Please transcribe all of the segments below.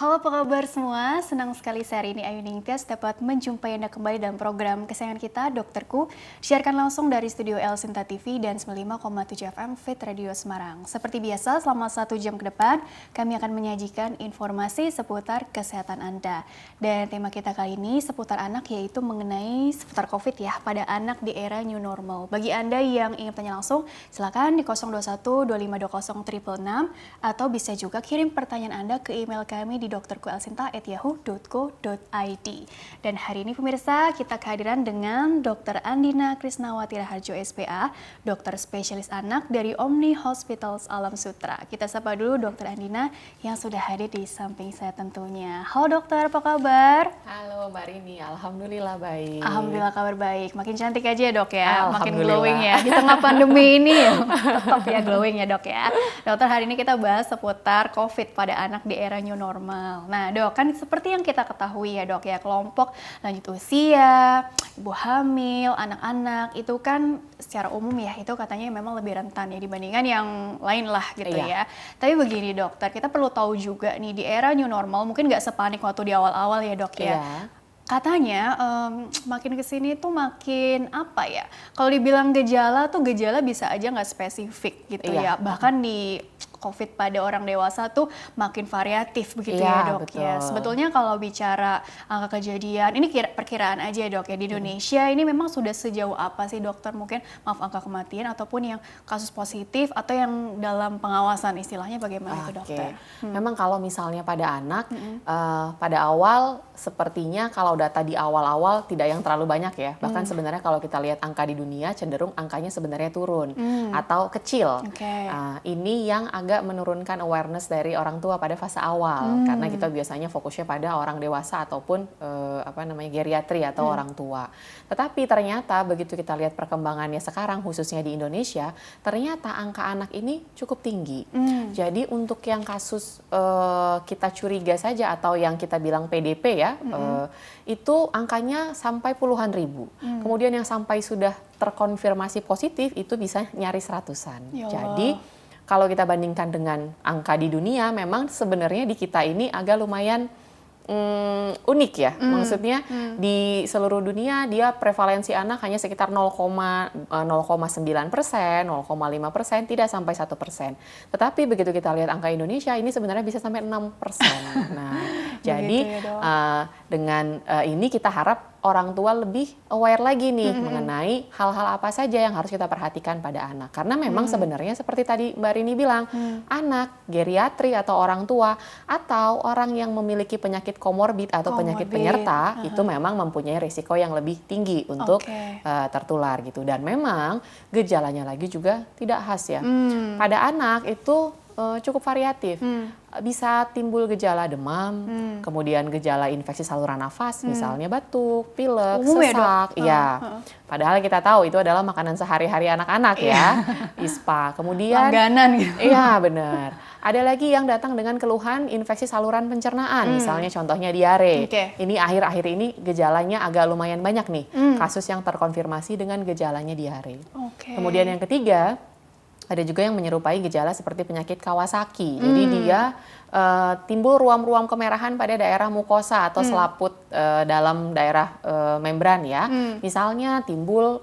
Halo apa kabar semua, senang sekali hari ini Ayu Ningtyas dapat menjumpai Anda kembali dalam program kesayangan kita, Dokterku, siarkan langsung dari studio El Sinta TV dan 95,7 FM Fit Radio Semarang. Seperti biasa, selama 1 jam ke depan, kami akan menyajikan informasi seputar kesehatan Anda. Dan tema kita kali ini seputar anak, yaitu mengenai seputar COVID ya, pada anak di era new normal. Bagi Anda yang ingin tanya langsung, silakan di 021 2520 666 atau bisa juga kirim pertanyaan Anda ke email kami di dokterkuelsinta@yahoo.co.id. Dan hari ini pemirsa, kita kehadiran dengan Dr. Andina Krisnawati Raharjo SPA, dokter spesialis anak dari Omni Hospitals Alam Sutra. Kita sapa dulu Dr. Andina yang sudah hadir di samping saya tentunya. Halo dokter, apa kabar? Halo Mbak Rini, alhamdulillah baik. Alhamdulillah kabar baik, makin cantik aja ya dok ya, makin glowing ya. Di tengah pandemi ini ya, tetap ya glowing ya dok ya. Dokter, hari ini kita bahas seputar COVID pada anak di era new normal. Nah dok, kan seperti yang kita ketahui ya dok ya, kelompok lanjut usia, ibu hamil, anak-anak itu kan secara umum ya itu katanya memang lebih rentan ya dibandingkan yang lain lah gitu ya. Tapi begini dokter, kita perlu tahu juga nih di era new normal mungkin nggak sepanik waktu di awal-awal ya dok ya. Katanya makin kesini tuh makin apa ya, kalau dibilang gejala tuh gejala bisa aja nggak spesifik gitu ya. Bahkan di COVID pada orang dewasa tuh makin variatif begitu ya dok ya. Sebetulnya kalau bicara angka kejadian, ini perkiraan aja dok ya, di Indonesia ini memang sudah sejauh apa sih dokter, mungkin maaf angka kematian ataupun yang kasus positif atau yang dalam pengawasan istilahnya bagaimana itu dokter? Memang kalau misalnya pada anak, pada awal sepertinya kalau data di awal-awal tidak yang terlalu banyak ya. Bahkan sebenarnya kalau kita lihat angka di dunia cenderung angkanya sebenarnya turun atau kecil. Ini yang agak menurunkan awareness dari orang tua pada fase awal, karena kita biasanya fokusnya pada orang dewasa ataupun geriatri atau orang tua. Tetapi ternyata begitu kita lihat perkembangannya sekarang khususnya di Indonesia, ternyata angka anak ini cukup tinggi. Jadi untuk yang kasus kita curiga saja atau yang kita bilang PDP ya, itu angkanya sampai puluhan ribu. Kemudian yang sampai sudah terkonfirmasi positif itu bisa nyaris ratusan. Jadi kalau kita bandingkan dengan angka di dunia, memang sebenarnya di kita ini agak lumayan unik ya. Maksudnya di seluruh dunia dia prevalensi anak hanya sekitar 0,9%, 0,5%, tidak sampai 1%. Tetapi begitu kita lihat angka Indonesia ini sebenarnya bisa sampai 6%. Nah, jadi dengan ini kita harap orang tua lebih aware lagi nih mengenai hal-hal apa saja yang harus kita perhatikan pada anak. Karena memang sebenarnya seperti tadi Mbak Rini bilang, anak, geriatri atau orang tua, atau orang yang memiliki penyakit komorbid atau penyakit penyerta, itu memang mempunyai risiko yang lebih tinggi untuk tertular gitu. Dan memang gejalanya lagi juga tidak khas ya. Pada anak itu cukup variatif. Bisa timbul gejala demam, kemudian gejala infeksi saluran nafas, misalnya batuk, pilek, sesak. Padahal kita tahu itu adalah makanan sehari-hari anak-anak ya, ISPA. Kemudian langganan gitu. Iya benar. Ada lagi yang datang dengan keluhan infeksi saluran pencernaan, misalnya contohnya diare. Ini akhir-akhir ini gejalanya agak lumayan banyak nih, kasus yang terkonfirmasi dengan gejalanya diare. Kemudian yang ketiga, ada juga yang menyerupai gejala seperti penyakit Kawasaki. Jadi dia timbul ruam-ruam kemerahan pada daerah mukosa atau selaput dalam daerah membran ya. Misalnya timbul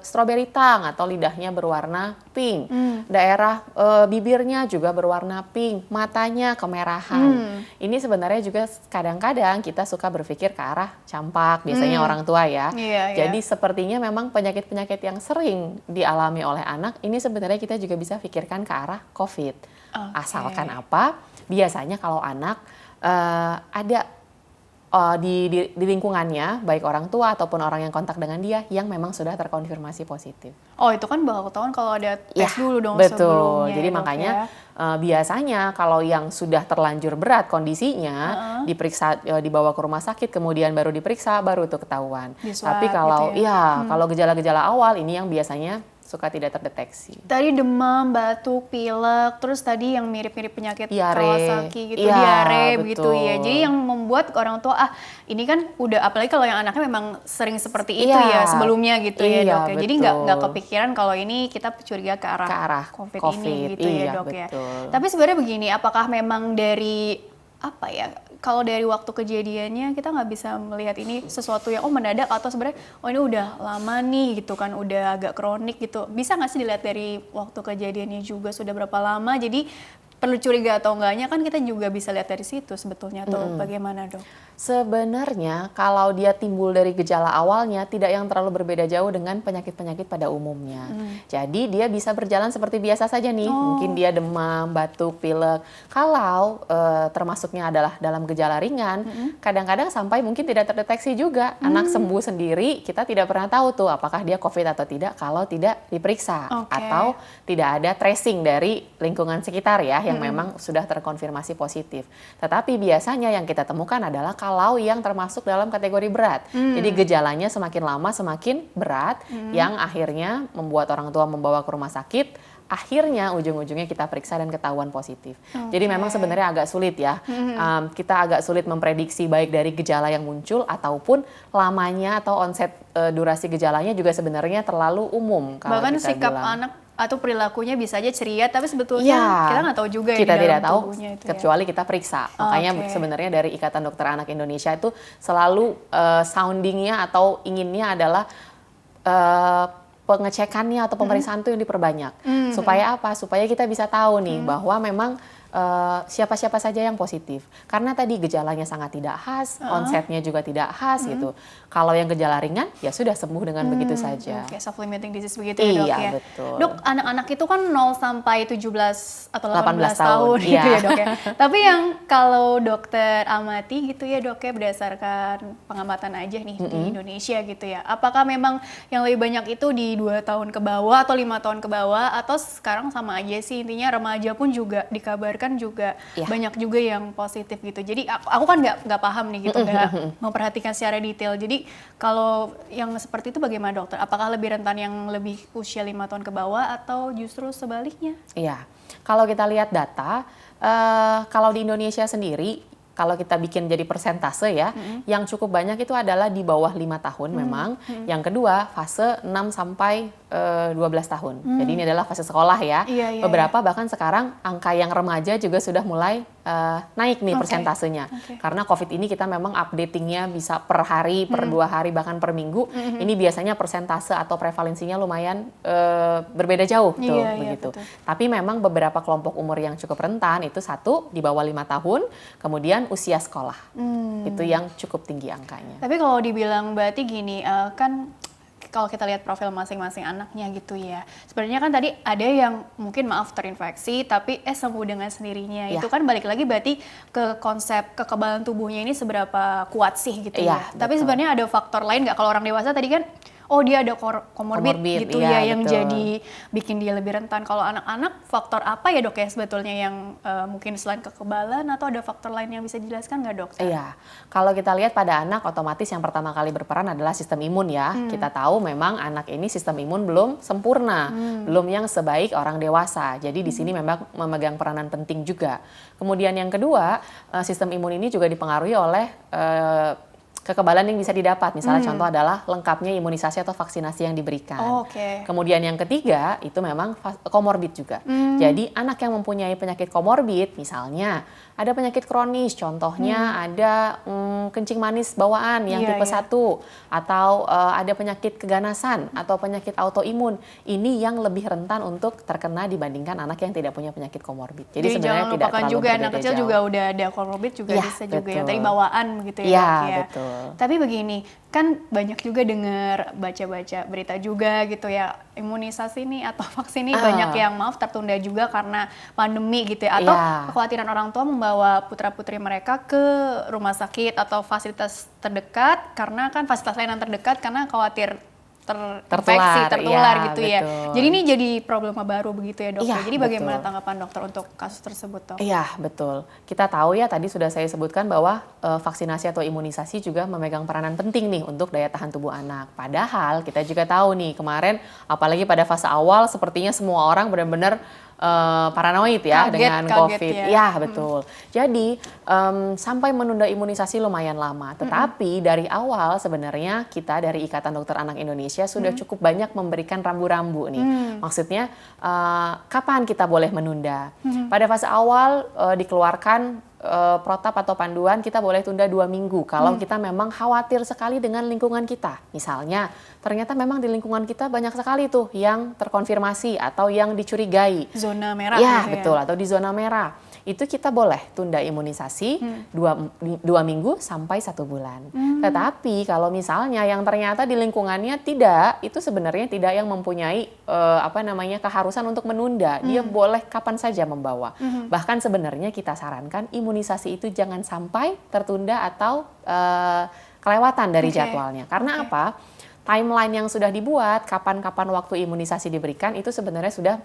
strawberry tongue atau lidahnya berwarna pink. Daerah bibirnya juga berwarna pink, matanya kemerahan. Ini sebenarnya juga kadang-kadang kita suka berpikir ke arah campak, biasanya orang tua ya. Jadi sepertinya memang penyakit-penyakit yang sering dialami oleh anak, ini sebenarnya kita juga bisa pikirkan ke arah COVID. Asalkan apa? Biasanya kalau anak ada di lingkungannya, baik orang tua ataupun orang yang kontak dengan dia yang memang sudah terkonfirmasi positif. Oh itu kan bakal ketahuan kalau ada tes dulu dong betul. Sebelumnya. Jadi makanya biasanya kalau yang sudah terlanjur berat kondisinya diperiksa, dibawa ke rumah sakit, kemudian baru diperiksa, baru itu ketahuan. Tapi kalau gitu ya? kalau gejala-gejala awal ini yang biasanya suka tidak terdeteksi. Tadi demam, batuk, pilek, terus tadi yang mirip-mirip penyakit Kawasaki gitu, iya, diare betul. begitu ya. Jadi yang membuat orang tua ini kan udah, apalagi kalau yang anaknya memang sering seperti itu ya sebelumnya gitu ya dok ya. Jadi nggak kepikiran kalau ini kita curiga ke arah COVID ini gitu ya dok ya. Tapi sebenarnya begini, apakah memang dari apa ya, kalau dari waktu kejadiannya kita nggak bisa melihat ini sesuatu yang mendadak atau sebenarnya ini udah lama nih gitu kan, udah agak kronik gitu. Bisa nggak sih dilihat dari waktu kejadiannya juga sudah berapa lama, jadi perlu curiga atau enggaknya kan kita juga bisa lihat dari situ sebetulnya, atau bagaimana, Dok? Sebenarnya kalau dia timbul dari gejala awalnya tidak yang terlalu berbeda jauh dengan penyakit-penyakit pada umumnya. Jadi dia bisa berjalan seperti biasa saja nih. Mungkin dia demam, batuk, pilek. Kalau termasuknya adalah dalam gejala ringan, kadang-kadang sampai mungkin tidak terdeteksi juga. Anak sembuh sendiri, kita tidak pernah tahu tuh apakah dia COVID atau tidak kalau tidak diperiksa. Atau tidak ada tracing dari lingkungan sekitar ya yang memang sudah terkonfirmasi positif. Tetapi biasanya yang kita temukan adalah kalau yang termasuk dalam kategori berat. Jadi gejalanya semakin lama semakin berat, yang akhirnya membuat orang tua membawa ke rumah sakit, akhirnya ujung-ujungnya kita periksa dan ketahuan positif. Jadi memang sebenarnya agak sulit ya, kita agak sulit memprediksi baik dari gejala yang muncul ataupun lamanya atau onset durasi gejalanya juga sebenarnya terlalu umum. Bahkan sikap anak atau perilakunya bisa aja ceria, tapi sebetulnya kita nggak tahu juga kita ya tidak tahu itu kecuali kita periksa. Makanya sebenarnya dari Ikatan Dokter Anak Indonesia itu selalu soundingnya atau inginnya adalah pengecekannya atau pemeriksaan itu yang diperbanyak. Supaya apa? Supaya kita bisa tahu nih bahwa memang siapa-siapa saja yang positif. Karena tadi gejalanya sangat tidak khas, onsetnya juga tidak khas gitu. Kalau yang gejala ringan, ya sudah sembuh dengan begitu saja. Self-limiting disease begitu ya, Dok? Iya, ya? Betul. Dok, anak-anak itu kan 0 sampai 17 atau 18 tahun gitu ya, Dok ya. Tapi yang kalau dokter amati gitu ya, Dok ya, berdasarkan pengamatan aja nih di Indonesia gitu ya. Apakah memang yang lebih banyak itu di 2 tahun ke bawah atau 5 tahun ke bawah, atau sekarang sama aja sih, intinya remaja pun juga dikabarkan juga banyak juga yang positif gitu. Jadi aku kan nggak paham nih gitu, nggak memperhatikan secara detail. Jadi kalau yang seperti itu bagaimana, dokter? Apakah lebih rentan yang lebih usia 5 tahun ke bawah atau justru sebaliknya? Iya, kalau kita lihat data, kalau di Indonesia sendiri, kalau kita bikin jadi persentase ya, yang cukup banyak itu adalah di bawah 5 tahun memang. Yang kedua, fase 6 sampai 12 tahun. Jadi ini adalah fase sekolah ya. Beberapa bahkan sekarang angka yang remaja juga sudah mulai naik nih persentasenya. Karena COVID ini kita memang updatingnya bisa per hari, per 2 hari, bahkan per minggu. Ini biasanya persentase atau prevalensinya lumayan berbeda jauh tuh begitu. Tapi memang beberapa kelompok umur yang cukup rentan itu satu di bawah 5 tahun, kemudian usia sekolah. Itu yang cukup tinggi angkanya. Tapi kalau dibilang berarti gini, kan kalau kita lihat profil masing-masing anaknya gitu ya, sebenarnya kan tadi ada yang mungkin terinfeksi tapi sembuh dengan sendirinya. Itu kan balik lagi berarti ke konsep kekebalan tubuhnya ini seberapa kuat sih gitu ya. Tapi sebenarnya ada faktor lain nggak? Kalau orang dewasa tadi kan dia ada komorbid gitu ya, yang jadi bikin dia lebih rentan. Kalau anak-anak faktor apa ya, Dok ya, sebetulnya yang mungkin selain kekebalan, atau ada faktor lain yang bisa dijelaskan nggak, Dok? Iya, kalau kita lihat pada anak, otomatis yang pertama kali berperan adalah sistem imun ya. Kita tahu memang anak ini sistem imun belum sempurna, belum yang sebaik orang dewasa. Jadi di sini memang memegang peranan penting juga. Kemudian yang kedua, sistem imun ini juga dipengaruhi oleh kekebalan yang bisa didapat. Misalnya contoh adalah lengkapnya imunisasi atau vaksinasi yang diberikan. Kemudian yang ketiga itu memang komorbid juga. Jadi anak yang mempunyai penyakit komorbid, misalnya ada penyakit kronis, contohnya ada kencing manis bawaan yang tipe 1, atau ada penyakit keganasan atau penyakit autoimun. Ini yang lebih rentan untuk terkena dibandingkan anak yang tidak punya penyakit komorbid. Jadi sebenarnya tidak terlalu juga berbeda anak kecil jauh. juga udah ada komorbid juga bisa juga betul. yang tadi bawaan begitu ya, Iya, Dok ya. betul. Tapi begini, kan banyak juga dengar baca-baca berita juga gitu ya, imunisasi nih atau vaksin nih banyak yang tertunda juga karena pandemi gitu ya, atau kekhawatiran orang tua membawa putra-putri mereka ke rumah sakit atau fasilitas terdekat karena kan fasilitas layanan terdekat karena khawatir tertular gitu betul. ya. Jadi ini jadi problema baru begitu ya, Dok. Jadi bagaimana tanggapan dokter untuk kasus tersebut, Dok? Iya, betul. Kita tahu ya, tadi sudah saya sebutkan bahwa vaksinasi atau imunisasi juga memegang peranan penting nih untuk daya tahan tubuh anak. Padahal kita juga tahu nih kemarin, apalagi pada fase awal, sepertinya semua orang benar-benar paranoid ya dengan COVID. Ya, betul. Jadi sampai menunda imunisasi lumayan lama. Tetapi dari awal sebenarnya kita dari Ikatan Dokter Anak Indonesia sudah cukup banyak memberikan rambu-rambu nih. Maksudnya kapan kita boleh menunda? Pada fase awal dikeluarkan protap atau panduan kita boleh tunda 2 minggu kalau kita memang khawatir sekali dengan lingkungan kita. Misalnya, ternyata memang di lingkungan kita banyak sekali tuh yang terkonfirmasi atau yang dicurigai. Zona merah. Ya, gitu betul. Atau di zona merah. Itu kita boleh tunda imunisasi 2 minggu sampai 1 bulan. Tetapi kalau misalnya yang ternyata di lingkungannya tidak, itu sebenarnya tidak yang mempunyai keharusan untuk menunda. Dia boleh kapan saja membawa. Bahkan sebenarnya kita sarankan imunisasi itu jangan sampai tertunda atau kelewatan dari jadwalnya. Karena apa? Timeline yang sudah dibuat, kapan-kapan waktu imunisasi diberikan, itu sebenarnya sudah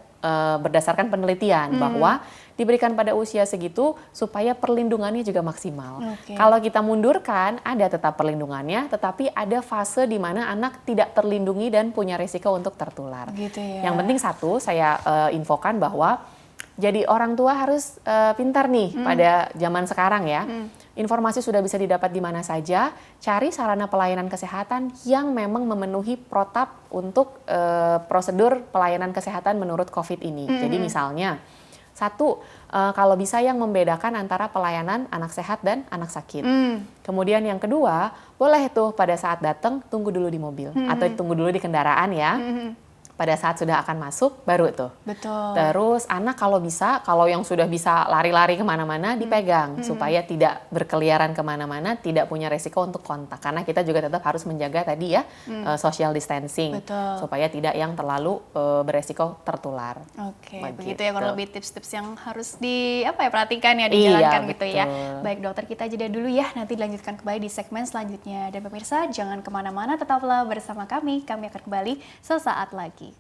berdasarkan penelitian bahwa diberikan pada usia segitu supaya perlindungannya juga maksimal. Kalau kita mundurkan, ada tetap perlindungannya, tetapi ada fase di mana anak tidak terlindungi dan punya risiko untuk tertular. Gitu ya. Yang penting satu, saya infokan bahwa jadi orang tua harus pintar nih pada zaman sekarang ya. Informasi sudah bisa didapat di mana saja, cari sarana pelayanan kesehatan yang memang memenuhi protap untuk prosedur pelayanan kesehatan menurut COVID ini. Jadi misalnya, satu, kalau bisa yang membedakan antara pelayanan anak sehat dan anak sakit. Kemudian yang kedua, boleh tuh pada saat datang tunggu dulu di mobil atau tunggu dulu di kendaraan ya. Pada saat sudah akan masuk, baru tuh. Betul. Terus anak kalau bisa, kalau yang sudah bisa lari-lari kemana-mana, dipegang. Supaya tidak berkeliaran kemana-mana, tidak punya resiko untuk kontak. Karena kita juga tetap harus menjaga tadi ya, social distancing. Betul. Supaya tidak yang terlalu beresiko tertular. Oke, begitu ya kurang lebih tips-tips yang harus perhatikan ya, dijalankan gitu ya. Baik dokter, kita jeda dulu ya, nanti dilanjutkan kembali di segmen selanjutnya. Dan pemirsa, jangan kemana-mana, tetaplah bersama kami akan kembali sesaat lagi.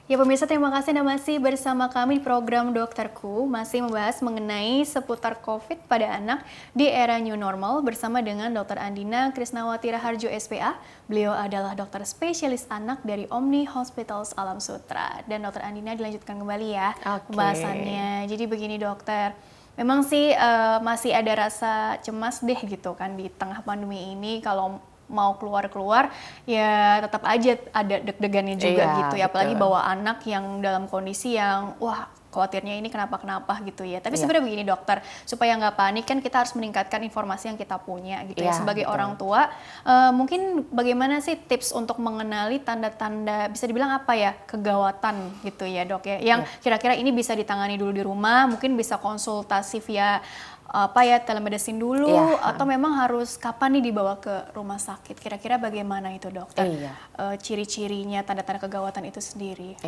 Ya pemirsa, terima kasih Anda masih bersama kami di program Dokterku, masih membahas mengenai seputar COVID pada anak di era new normal bersama dengan Dr. Andina Krisnawati Raharjo SPA. Beliau adalah dokter spesialis anak dari Omni Hospitals Alam Sutra. Dan Dr. Andina dilanjutkan kembali ya pembahasannya. Jadi begini dokter, memang sih masih ada rasa cemas deh gitu kan di tengah pandemi ini, kalau mau keluar-keluar ya tetap aja ada deg-degannya juga gitu ya, apalagi bawa anak yang dalam kondisi yang khawatirnya ini kenapa-kenapa gitu ya. Tapi sebenarnya begini dokter, supaya nggak panik kan kita harus meningkatkan informasi yang kita punya gitu ya. Sebagai orang tua, mungkin bagaimana sih tips untuk mengenali tanda-tanda, bisa dibilang kegawatan gitu ya dok ya, yang kira-kira ini bisa ditangani dulu di rumah, mungkin bisa konsultasi via telemedicine dulu, atau memang harus kapan nih dibawa ke rumah sakit? Kira-kira bagaimana itu dokter? Ciri-cirinya, tanda-tanda kegawatan itu sendiri.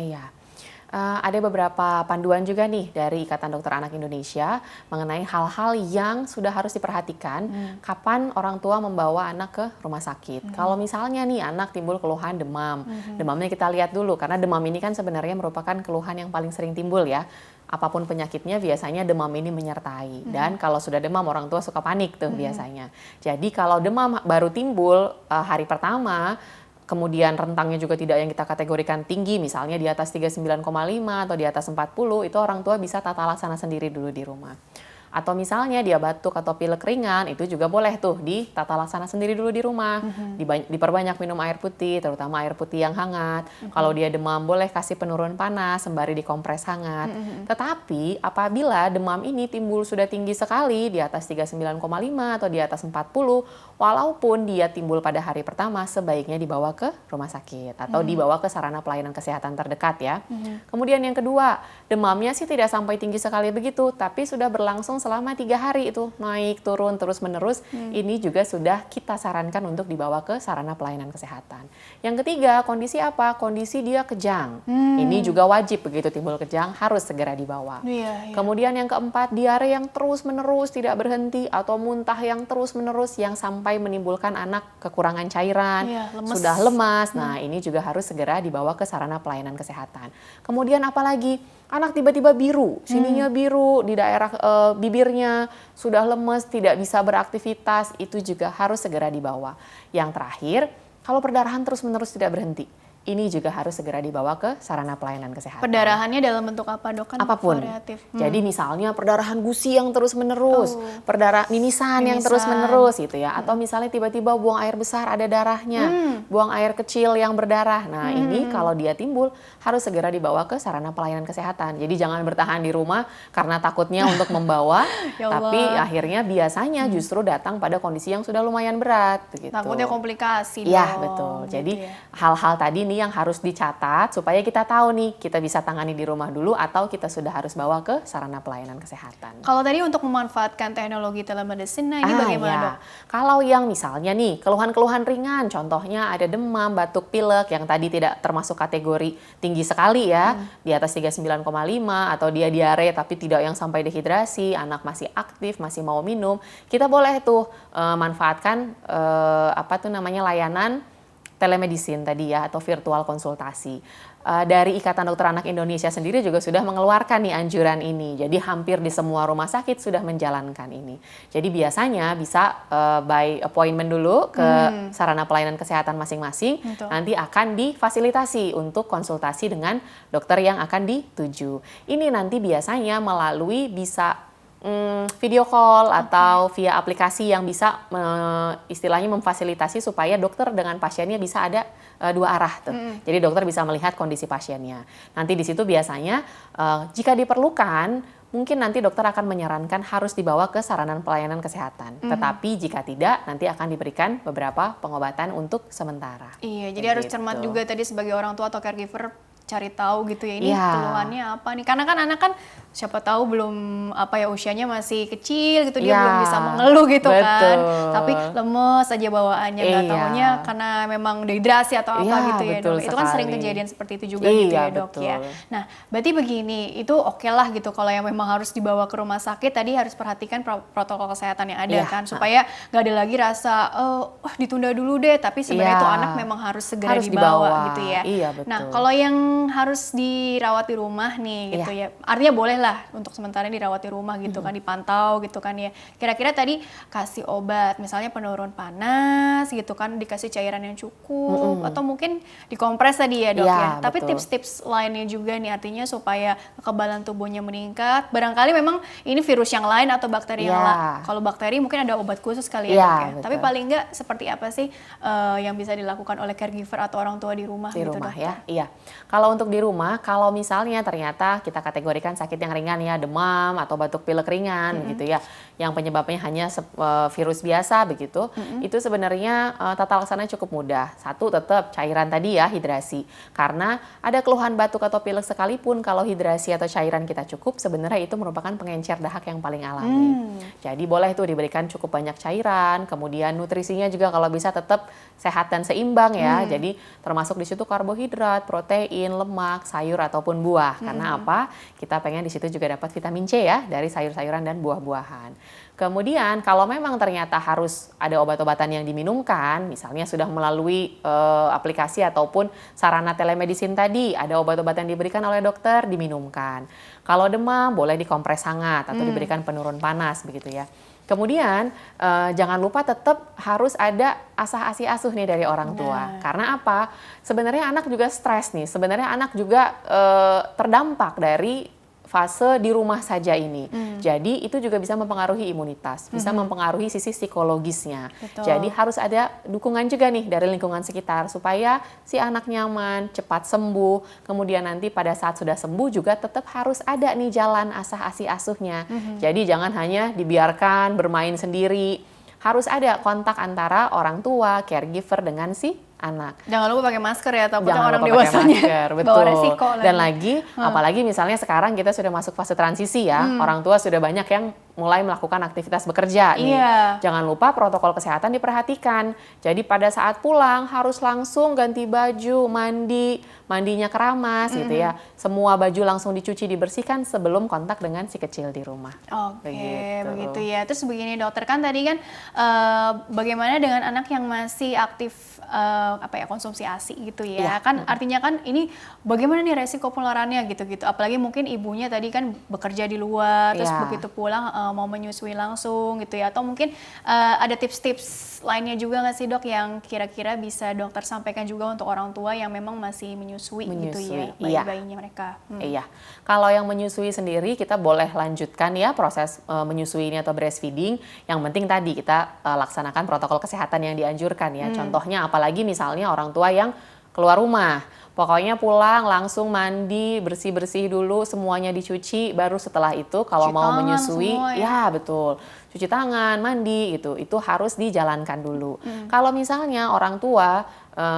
Ada beberapa panduan juga nih dari Ikatan Dokter Anak Indonesia mengenai hal-hal yang sudah harus diperhatikan kapan orang tua membawa anak ke rumah sakit. Kalau misalnya nih anak timbul keluhan demam, demamnya kita lihat dulu, karena demam ini kan sebenarnya merupakan keluhan yang paling sering timbul ya. Apapun penyakitnya biasanya demam ini menyertai. Dan kalau sudah demam orang tua suka panik tuh biasanya. Jadi kalau demam baru timbul hari pertama, kemudian rentangnya juga tidak yang kita kategorikan tinggi, misalnya di atas 39,5 atau di atas 40, itu orang tua bisa tata laksana sendiri dulu di rumah. Atau misalnya dia batuk atau pilek ringan, itu juga boleh tuh ditata laksana sendiri dulu di rumah. Diperbanyak minum air putih, terutama air putih yang hangat. Kalau dia demam, boleh kasih penurun panas sembari dikompres hangat. Tetapi apabila demam ini timbul sudah tinggi sekali, di atas 39,5 atau di atas 40, walaupun dia timbul pada hari pertama, sebaiknya dibawa ke rumah sakit atau dibawa ke sarana pelayanan kesehatan terdekat ya. Kemudian yang kedua, demamnya sih tidak sampai tinggi sekali begitu, tapi sudah berlangsung selama 3 hari itu, naik turun terus menerus. Ini juga sudah kita sarankan untuk dibawa ke sarana pelayanan kesehatan. Yang ketiga, kondisi apa? Kondisi dia kejang. Ini juga wajib, begitu timbul kejang harus segera dibawa. Kemudian yang keempat, diare yang terus menerus tidak berhenti atau muntah yang terus menerus yang sampai menimbulkan anak kekurangan cairan, sudah lemas. Nah, ini juga harus segera dibawa ke sarana pelayanan kesehatan. Kemudian apalagi anak tiba-tiba biru, sininya biru, di daerah bibirnya sudah lemes, tidak bisa beraktivitas, itu juga harus segera dibawa. Yang terakhir, kalau perdarahan terus-menerus tidak berhenti, ini juga harus segera dibawa ke sarana pelayanan kesehatan. Perdarahannya dalam bentuk apa, Dok? Kan apapun. Variatif. Jadi misalnya perdarahan gusi yang terus-menerus, mimisan yang terus-menerus gitu ya. Atau misalnya tiba-tiba buang air besar ada darahnya, buang air kecil yang berdarah. Nah ini kalau dia timbul harus segera dibawa ke sarana pelayanan kesehatan. Jadi jangan bertahan di rumah karena takutnya untuk membawa, tapi akhirnya biasanya justru datang pada kondisi yang sudah lumayan berat. Gitu. Takutnya komplikasi dong. Iya betul. Jadi hal-hal tadi nih yang harus dicatat supaya kita tahu nih kita bisa tangani di rumah dulu atau kita sudah harus bawa ke sarana pelayanan kesehatan. Kalau tadi untuk memanfaatkan teknologi telemedicine, nah ini bagaimana, Dok? Kalau yang misalnya nih keluhan-keluhan ringan, contohnya ada demam, batuk, pilek yang tadi tidak termasuk kategori tinggi sekali ya, di atas 39,5 atau dia diare tapi tidak yang sampai dehidrasi, anak masih aktif, masih mau minum, kita boleh tuh manfaatkan layanan telemedicine tadi ya atau virtual konsultasi. Dari Ikatan Dokter Anak Indonesia sendiri juga sudah mengeluarkan nih anjuran ini. Jadi hampir di semua rumah sakit sudah menjalankan ini. Jadi biasanya bisa by appointment dulu ke sarana pelayanan kesehatan masing-masing. Nanti akan difasilitasi untuk konsultasi dengan dokter yang akan dituju. Ini nanti biasanya melalui bisa video call atau via aplikasi yang bisa istilahnya memfasilitasi supaya dokter dengan pasiennya bisa ada dua arah tuh. Jadi dokter bisa melihat kondisi pasiennya. Nanti di situ biasanya jika diperlukan mungkin nanti dokter akan menyarankan harus dibawa ke sarana pelayanan kesehatan. Tetapi jika tidak nanti akan diberikan beberapa pengobatan untuk sementara. Iya, jadi harus cermat juga tadi sebagai orang tua atau caregiver cari tahu gitu ya ini keluhannya apa nih, karena kan anak kan siapa tahu belum usianya masih kecil gitu, dia belum bisa mengeluh gitu kan, tapi lemes aja bawaannya, nggak taunya karena memang dehidrasi atau apa gitu ya, Dok. Itu kan sering kejadian seperti itu juga gitu ya, Dok ya. Nah berarti begini, itu oke lah gitu kalau yang memang harus dibawa ke rumah sakit tadi harus perhatikan protokol kesehatan yang ada kan, supaya nggak ada lagi rasa ditunda dulu deh, tapi sebenarnya itu anak memang harus segera dibawa gitu ya. Nah kalau yang harus dirawat di rumah nih gitu ya, artinya boleh lah untuk sementara dirawat di rumah gitu kan, dipantau gitu kan ya. Kira-kira tadi kasih obat misalnya penurun panas gitu kan, dikasih cairan yang cukup atau mungkin dikompres tadi ya, Dok ya. Tapi tips-tips lainnya juga nih, artinya supaya kekebalan tubuhnya meningkat. Barangkali memang ini virus yang lain atau bakteri yang lain. Kalau bakteri mungkin ada obat khusus kali ya, Dok ya. Tapi paling nggak seperti apa sih yang bisa dilakukan oleh caregiver atau orang tua di rumah di gitu, rumah Dok? Ya. Iya. Kalau untuk di rumah, kalau misalnya ternyata kita kategorikan sakit yang ringan ya, demam atau batuk pilek ringan gitu ya, yang penyebabnya hanya virus biasa begitu, itu sebenarnya tata laksananya cukup mudah. Satu, tetap cairan tadi ya, hidrasi. Karena ada keluhan batuk atau pilek sekalipun, kalau hidrasi atau cairan kita cukup, sebenarnya itu merupakan pengencer dahak yang paling alami. Jadi boleh tuh diberikan cukup banyak cairan, kemudian nutrisinya juga kalau bisa tetap sehat dan seimbang ya. Jadi termasuk di situ karbohidrat, protein, lemak, sayur ataupun buah. Karena apa? Kita pengen di situ juga dapat vitamin C ya dari sayur-sayuran dan buah-buahan. Kemudian kalau memang ternyata harus ada obat-obatan yang diminumkan, misalnya sudah melalui aplikasi ataupun sarana telemedicine tadi, ada obat-obatan diberikan oleh dokter, diminumkan. Kalau demam boleh dikompres hangat atau diberikan penurun panas begitu ya. Kemudian jangan lupa tetap harus ada asah asi asuh nih dari orang tua. Karena apa? Sebenarnya anak juga stres nih. Sebenarnya anak juga terdampak dari fase di rumah saja ini. Jadi itu juga bisa mempengaruhi imunitas, bisa mempengaruhi sisi psikologisnya. Jadi harus ada dukungan juga nih dari lingkungan sekitar supaya si anak nyaman, cepat sembuh. Kemudian nanti pada saat sudah sembuh juga tetap harus ada nih jalan asah asi asuhnya. Jadi jangan hanya dibiarkan bermain sendiri. Harus ada kontak antara orang tua, caregiver dengan si anak. Jangan lupa pakai masker ya, ataupun Jangan orang lupa dewasanya pakai masker, betul. bawa resiko lagi. Dan lagi, apalagi misalnya sekarang kita sudah masuk fase transisi ya, orang tua sudah banyak yang mulai melakukan aktivitas bekerja nih. Jangan lupa protokol kesehatan diperhatikan. Jadi pada saat pulang harus langsung ganti baju, mandinya keramas gitu ya. Semua baju langsung dicuci, dibersihkan sebelum kontak dengan si kecil di rumah. Begitu ya. Terus begini dokter, kan tadi kan bagaimana dengan anak yang masih aktif konsumsi ASI gitu ya. Kan artinya kan ini bagaimana nih resiko penularannya gitu-gitu. Apalagi mungkin ibunya tadi kan bekerja di luar, terus begitu pulang mau menyusui langsung gitu ya, atau mungkin ada tips-tips lainnya juga nggak sih dok yang kira-kira bisa dokter sampaikan juga untuk orang tua yang memang masih menyusui gitu ya, bayi-bayinya mereka? Iya, kalau yang menyusui sendiri kita boleh lanjutkan ya proses menyusui ini atau breastfeeding. Yang penting tadi kita laksanakan protokol kesehatan yang dianjurkan ya. Contohnya apalagi misalnya orang tua yang keluar rumah, pokoknya pulang langsung mandi, bersih-bersih dulu, semuanya dicuci, baru setelah itu kalau mau menyusui, ya betul, cuci tangan, mandi gitu, itu harus dijalankan dulu. Kalau misalnya orang tua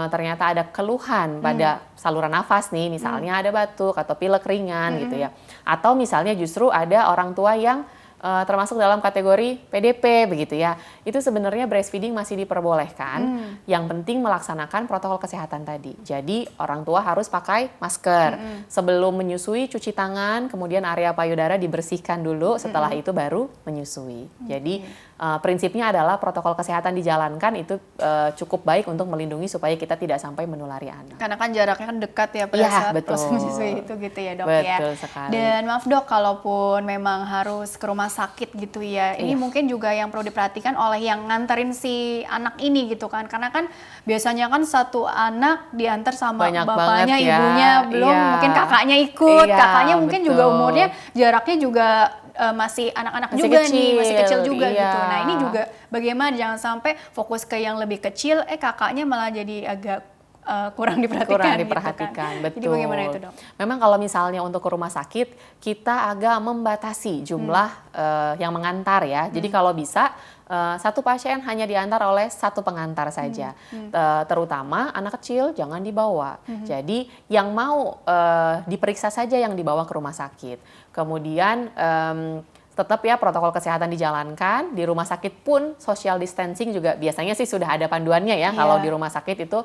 ternyata ada keluhan pada saluran nafas nih, misalnya ada batuk atau pilek ringan gitu ya, atau misalnya justru ada orang tua yang termasuk dalam kategori PDP begitu ya, itu sebenarnya breastfeeding masih diperbolehkan. Yang penting melaksanakan protokol kesehatan tadi. Jadi orang tua harus pakai masker. Sebelum menyusui cuci tangan, kemudian area payudara dibersihkan dulu, setelah itu baru menyusui. Jadi prinsipnya adalah protokol kesehatan dijalankan itu cukup baik untuk melindungi supaya kita tidak sampai menulari anak. Karena kan jaraknya kan dekat ya pada saat proses menyusui itu gitu ya dok ya. Betul sekali. Dan maaf dok, kalaupun memang harus ke rumah sakit gitu ya, ini mungkin juga yang perlu diperhatikan oleh yang nganterin si anak ini gitu kan, karena kan biasanya kan satu anak diantar sama banyak bapaknya, ya. ibunya, belum mungkin kakaknya ikut, kakaknya mungkin juga umurnya jaraknya juga masih anak-anak juga kecil, nih, masih kecil juga gitu. Nah ini juga bagaimana jangan sampai fokus ke yang lebih kecil, kakaknya malah jadi agak kurang diperhatikan. Gitu kan. Betul. Jadi bagaimana itu dok? Memang kalau misalnya untuk ke rumah sakit, kita agak membatasi jumlah yang mengantar ya. Jadi kalau bisa satu pasien hanya diantar oleh satu pengantar saja. Terutama anak kecil jangan dibawa. Jadi yang mau diperiksa saja yang dibawa ke rumah sakit. Kemudian tetap ya protokol kesehatan dijalankan. Di rumah sakit pun social distancing juga biasanya sih sudah ada panduannya ya. Kalau di rumah sakit itu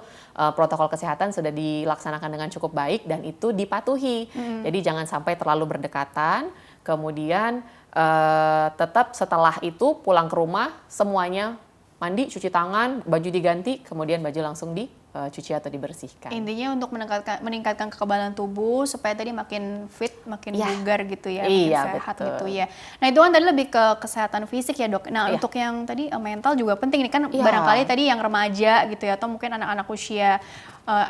protokol kesehatan sudah dilaksanakan dengan cukup baik dan itu dipatuhi. Jadi jangan sampai terlalu berdekatan. Kemudian tetap setelah itu pulang ke rumah semuanya mandi, cuci tangan, baju diganti, kemudian baju langsung dicuci atau dibersihkan. Intinya untuk meningkatkan kekebalan tubuh supaya tadi makin fit, makin bugar gitu ya, makin sehat gitu ya. Nah itu kan tadi lebih ke kesehatan fisik ya dok. Nah untuk yang tadi mental juga penting nih kan, barangkali tadi yang remaja gitu ya, atau mungkin anak-anak usia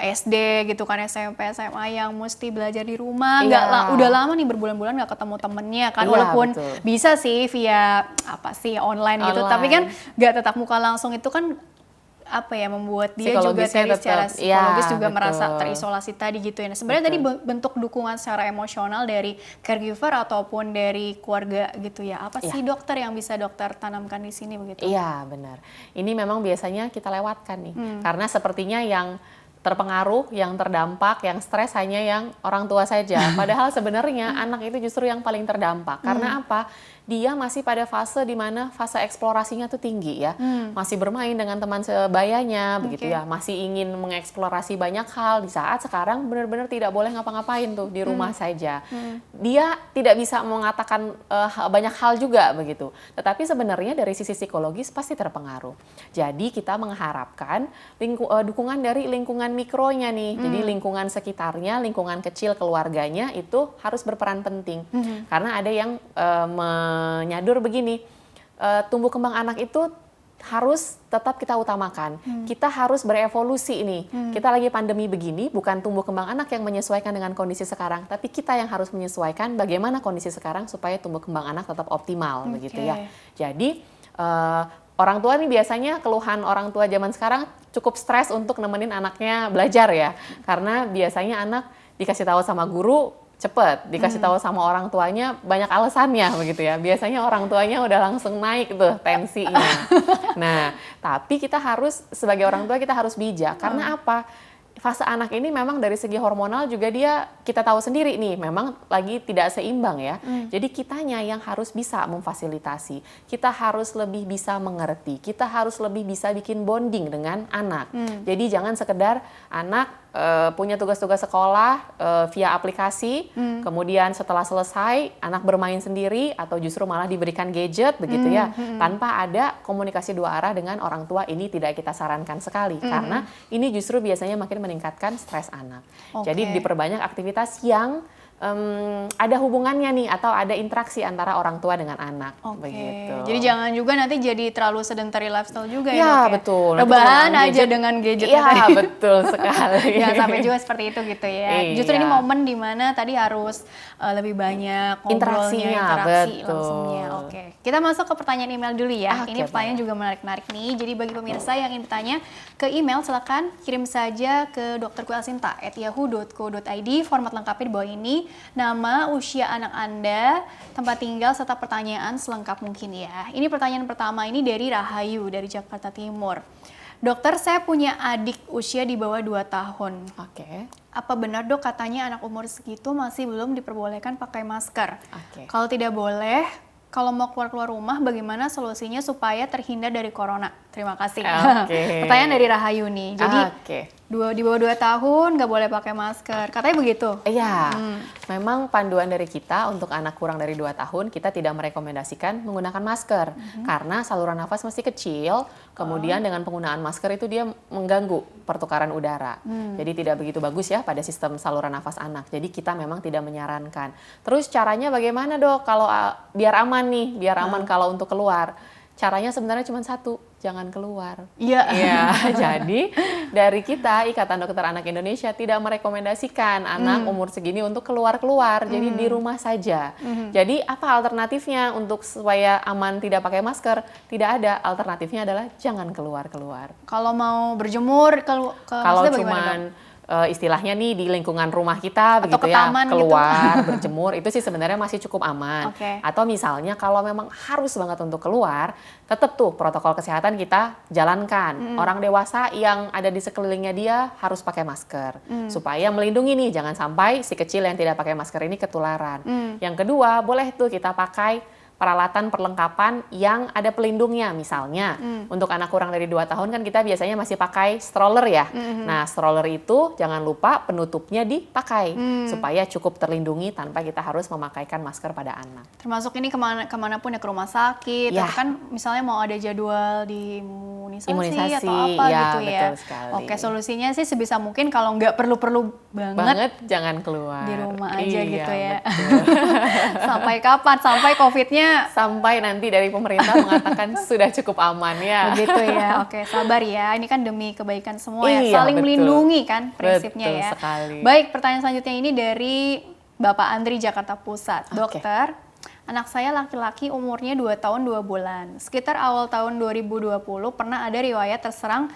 SD gitu kan, SMP, SMA yang mesti belajar di rumah, udah lama nih berbulan-bulan nggak ketemu temennya kan, walaupun bisa sih via online gitu, tapi kan nggak tetap muka langsung, itu kan membuat dia juga tadi secara psikologis juga merasa terisolasi tadi gitu ya. Nah, sebenarnya tadi bentuk dukungan secara emosional dari caregiver ataupun dari keluarga gitu ya. Apa sih dokter yang bisa dokter tanamkan di sini begitu? Iya benar. Ini memang biasanya kita lewatkan nih, karena sepertinya yang terpengaruh, yang terdampak, yang stres hanya yang orang tua saja. Padahal sebenarnya anak itu justru yang paling terdampak. Karena apa? Dia masih pada fase di mana fase eksplorasinya tuh tinggi ya. Masih bermain dengan teman sebayanya begitu ya. Masih ingin mengeksplorasi banyak hal. Di saat sekarang benar-benar tidak boleh ngapa-ngapain tuh di rumah saja. Dia tidak bisa mengatakan banyak hal juga begitu. Tetapi sebenarnya dari sisi psikologis pasti terpengaruh. Jadi kita mengharapkan dukungan dari lingkungan mikronya nih. Jadi lingkungan sekitarnya, lingkungan kecil keluarganya itu harus berperan penting. Karena ada yang menyadur begini, tumbuh kembang anak itu harus tetap kita utamakan. Kita harus berevolusi nih. Kita lagi pandemi begini, bukan tumbuh kembang anak yang menyesuaikan dengan kondisi sekarang, tapi kita yang harus menyesuaikan bagaimana kondisi sekarang supaya tumbuh kembang anak tetap optimal begitu ya. Jadi orang tua nih biasanya keluhan orang tua zaman sekarang cukup stres untuk nemenin anaknya belajar ya. Karena biasanya anak dikasih tahu sama guru cepet, dikasih tahu sama orang tuanya banyak alasannya begitu ya. Biasanya orang tuanya udah langsung naik tuh tensinya. Nah, tapi kita harus sebagai orang tua kita harus bijak. Karena apa? Fase anak ini memang dari segi hormonal juga dia kita tahu sendiri nih memang lagi tidak seimbang ya. Jadi kitanya yang harus bisa memfasilitasi. Kita harus lebih bisa mengerti. Kita harus lebih bisa bikin bonding dengan anak. Jadi jangan sekedar anak punya tugas-tugas sekolah via aplikasi, kemudian setelah selesai anak bermain sendiri atau justru malah diberikan gadget begitu ya, tanpa ada komunikasi dua arah dengan orang tua. Ini tidak kita sarankan sekali karena ini justru biasanya makin meningkatkan stres anak. Jadi diperbanyak aktivitas yang ada hubungannya nih atau ada interaksi antara orang tua dengan anak. Begitu. Jadi jangan juga nanti jadi terlalu sedentary lifestyle juga ya, ya, Dok, ya? Betul. Rebahan aja dengan gadgetnya tadi. Iya, betul sekali. Jangan sampai juga seperti itu gitu ya. Justru ini momen dimana tadi harus lebih banyak ngobrolnya, interaksi langsungnya. Oke. Kita masuk ke pertanyaan email dulu ya. Ini pertanyaan juga menarik-menarik nih. Jadi bagi pemirsa yang ingin bertanya ke email, silakan kirim saja ke drkuelsinta@yahoo.co.id. Format lengkapnya di bawah ini. Nama, usia anak Anda, tempat tinggal, serta pertanyaan selengkap mungkin ya. Ini pertanyaan pertama ini dari Rahayu dari Jakarta Timur. Dokter, saya punya adik usia di bawah 2 tahun. Oke. Apa benar, Dok, katanya anak umur segitu masih belum diperbolehkan pakai masker? Kalau tidak boleh, kalau mau keluar rumah, bagaimana solusinya supaya terhindar dari corona? Terima kasih. Pertanyaan dari Rahayu nih. Jadi di bawah 2 tahun nggak boleh pakai masker. Katanya begitu? Iya. Memang panduan dari kita untuk anak kurang dari 2 tahun, kita tidak merekomendasikan menggunakan masker. Karena saluran nafas masih kecil, kemudian dengan penggunaan masker itu dia mengganggu pertukaran udara. Jadi tidak begitu bagus ya pada sistem saluran nafas anak. Jadi kita memang tidak menyarankan. Terus caranya bagaimana, Dok? Kalau biar aman nih, biar aman kalau untuk keluar. Caranya sebenarnya cuma satu, jangan keluar. Iya. Jadi dari kita, Ikatan Dokter Anak Indonesia tidak merekomendasikan anak umur segini untuk keluar-keluar. Jadi di rumah saja. Jadi apa alternatifnya untuk supaya aman tidak pakai masker? Tidak ada. Alternatifnya adalah jangan keluar-keluar. Kalau mau berjemur, kalau cuman istilahnya nih di lingkungan rumah kita atau begitu ya, keluar gitu. berjemur itu sih sebenarnya masih cukup aman. Atau misalnya kalau memang harus banget untuk keluar, tetap tuh protokol kesehatan kita jalankan. Orang dewasa yang ada di sekelilingnya dia harus pakai masker supaya melindungi nih, jangan sampai si kecil yang tidak pakai masker ini ketularan. Yang kedua, boleh tuh kita pakai peralatan perlengkapan yang ada pelindungnya. Misalnya untuk anak kurang dari 2 tahun kan kita biasanya masih pakai stroller ya. Nah, stroller itu jangan lupa penutupnya dipakai supaya cukup terlindungi tanpa kita harus memakaikan masker pada anak. Termasuk ini kemanapun ya, ke rumah sakit, atau kan misalnya mau ada jadwal di imunisasi atau apa gitu ya. Betul sekali. Oke, solusinya sih sebisa mungkin kalau nggak perlu-perlu banget jangan keluar. Di rumah aja gitu ya. Sampai kapan? Sampai COVID-nya sampai nanti dari pemerintah mengatakan sudah cukup aman ya. Begitu ya. Oke, sabar ya. Ini kan demi kebaikan semua ya. Saling melindungi kan prinsipnya ya. Sekali. Baik, pertanyaan selanjutnya ini dari Bapak Andri Jakarta Pusat. Dokter, anak saya laki-laki umurnya 2 tahun 2 bulan. Sekitar awal tahun 2020 pernah ada riwayat terserang